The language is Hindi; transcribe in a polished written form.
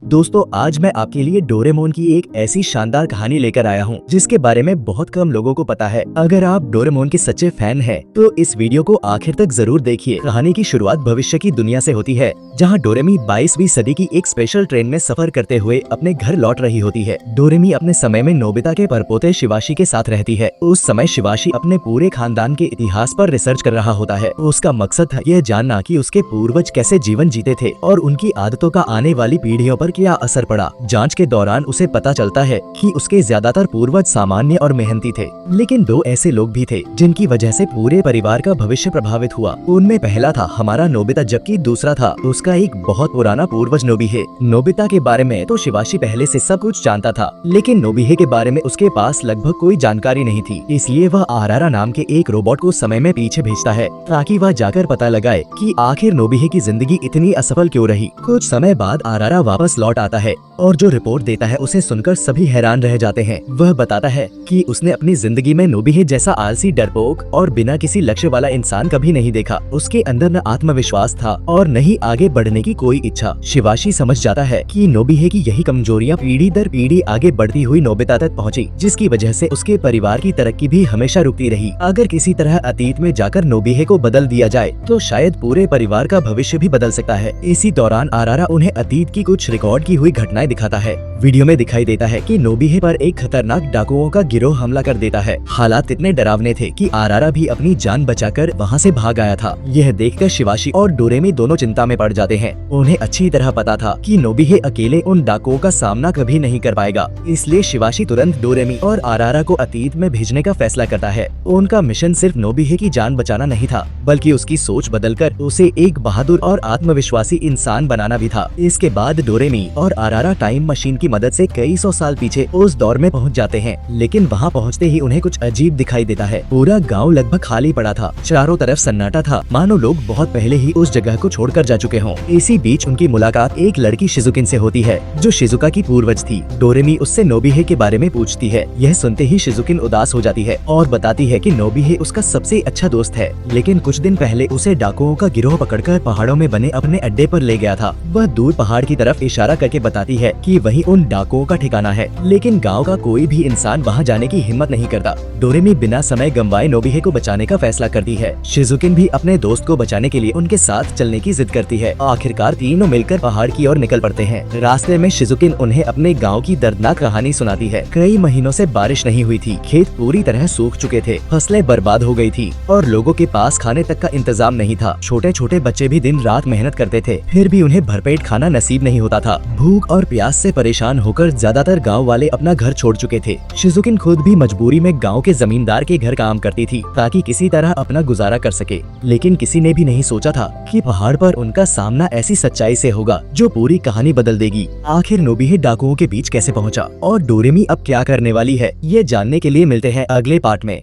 दोस्तों आज मैं आपके लिए डोरेमोन की एक ऐसी शानदार कहानी लेकर आया हूँ जिसके बारे में बहुत कम लोगों को पता है। अगर आप डोरेमोन के सच्चे फैन हैं, तो इस वीडियो को आखिर तक जरूर देखिए। कहानी की शुरुआत भविष्य की दुनिया से होती है, जहाँ डोरेमी 22वीं सदी की एक स्पेशल ट्रेन में सफर करते हुए अपने घर लौट रही होती है। डोरेमी अपने समय में नोबिता के परपोते शिवाशी के साथ रहती है। उस समय शिवाशी अपने पूरे खानदान के इतिहास पर रिसर्च कर रहा होता है। उसका मकसद था यह जानना कि उसके पूर्वज कैसे जीवन जीते थे और उनकी आदतों का आने वाली पीढ़ियों पर क्या असर पड़ा। जांच के दौरान उसे पता चलता है कि उसके ज्यादातर पूर्वज सामान्य और मेहनती थे, लेकिन दो ऐसे लोग भी थे जिनकी वजह से पूरे परिवार का भविष्य प्रभावित हुआ। उनमें पहला था हमारा नोबिता, जबकि दूसरा था उसका एक बहुत पुराना पूर्वज नोबिहे। नोबिता के बारे में तो शिवाशी पहले से सब कुछ जानता था, लेकिन नोबिहे के बारे में उसके पास लगभग कोई जानकारी नहीं थी। इसलिए वह आरारा नाम के एक रोबोट को समय में पीछे भेजता है ताकि वह जाकर पता लगाए कि आखिर नोबिहे की जिंदगी इतनी असफल क्यों रही। कुछ समय बाद आरारा वापस लौट आता है और जो रिपोर्ट देता है उसे सुनकर सभी हैरान रह जाते हैं। वह बताता है कि उसने अपनी जिंदगी में नोबिहे जैसा आलसी, डरपोक और बिना किसी लक्ष्य वाला इंसान कभी नहीं देखा। उसके अंदर न आत्मविश्वास था और न ही आगे बढ़ने की कोई इच्छा। शिवाशी समझ जाता है कि नोबिहे की यही कमजोरियां पीढ़ी दर पीढ़ी आगे बढ़ती हुई नोबिता तक पहुंची, जिसकी वजह से उसके परिवार की तरक्की भी हमेशा रुकती रही। अगर किसी तरह अतीत में जाकर नोबिहे को बदल दिया जाए तो शायद पूरे परिवार का भविष्य भी बदल सकता है। इसी दौरान आरारा उन्हें अतीत की कुछ रिकॉर्ड की हुई घटनाएं दिखाता है। वीडियो में दिखाई देता है कि नोबिहे पर एक खतरनाक डाकुओं का गिरोह हमला कर देता है। हालात इतने डरावने थे कि आरारा भी अपनी जान बचाकर वहां से भाग आया था। यह देखकर शिवाशी और डोरेमी दोनों चिंता में पड़ जाते हैं। उन्हें अच्छी तरह पता था कि नोबिहे अकेले उन डाकुओं का सामना कभी नहीं कर पाएगा, इसलिए शिवाशी तुरंत डोरेमी और आरारा को अतीत में भेजने का फैसला करता है। उनका मिशन सिर्फ नोबिहे की जान बचाना नहीं था, बल्कि उसकी सोच बदलकर उसे एक बहादुर और आत्मविश्वासी इंसान बनाना भी था। इसके बाद डोरेमी और आरारा टाइम मशीन की मदद से कई सौ साल पीछे उस दौर में पहुंच जाते हैं, लेकिन वहां पहुंचते ही उन्हें कुछ अजीब दिखाई देता है। पूरा गांव लगभग खाली पड़ा था, चारों तरफ सन्नाटा था, मानो लोग बहुत पहले ही उस जगह को छोड़कर जा चुके हों। इसी बीच उनकी मुलाकात एक लड़की शिजुकिन से होती है, जो शिजुका की पूर्वज थी। डोरेमी उससे नोबिहे के बारे में पूछती है। यह सुनते ही शिजुकिन उदास हो जाती है और बताती है कि नोबिहे उसका सबसे अच्छा दोस्त है, लेकिन कुछ दिन पहले उसे डाकुओं का गिरोह पकड़कर पहाड़ों में बने अपने अड्डे पर ले गया था। वह दूर पहाड़ की तरफ इशारा करके बताती है कि वही उन डाकुओं का ठिकाना है, लेकिन गांव का कोई भी इंसान वहां जाने की हिम्मत नहीं करता। डोरेमी बिना समय गंवाए नोबिहे को बचाने का फैसला करती है। शिजुकिन भी अपने दोस्त को बचाने के लिए उनके साथ चलने की जिद करती है। आखिरकार तीनों मिलकर पहाड़ की ओर निकल पड़ते हैं। रास्ते में शिजुकिन उन्हें अपने गाँव की दर्दनाक कहानी सुनाती है। कई महीनों से बारिश नहीं हुई थी, खेत पूरी तरह सूख चुके थे, फसलें बर्बाद हो गई थी और लोगों के पास खाने तक का इंतजाम नहीं था। छोटे छोटे बच्चे भी दिन रात मेहनत करते थे, फिर भी उन्हें भरपेट खाना नसीब नहीं होता था। भूख और प्यास से परेशान होकर ज्यादातर गांव वाले अपना घर छोड़ चुके थे। शिजुकिन खुद भी मजबूरी में गांव के जमींदार के घर काम करती थी ताकि किसी तरह अपना गुजारा कर सके, लेकिन किसी ने भी नहीं सोचा था कि पहाड़ पर उनका सामना ऐसी सच्चाई से होगा जो पूरी कहानी बदल देगी। आखिर नोबिहे डाकुओं के बीच कैसे पहुंचा और डोरेमी अब क्या करने वाली है, ये जानने के लिए मिलते हैं अगले पार्ट में।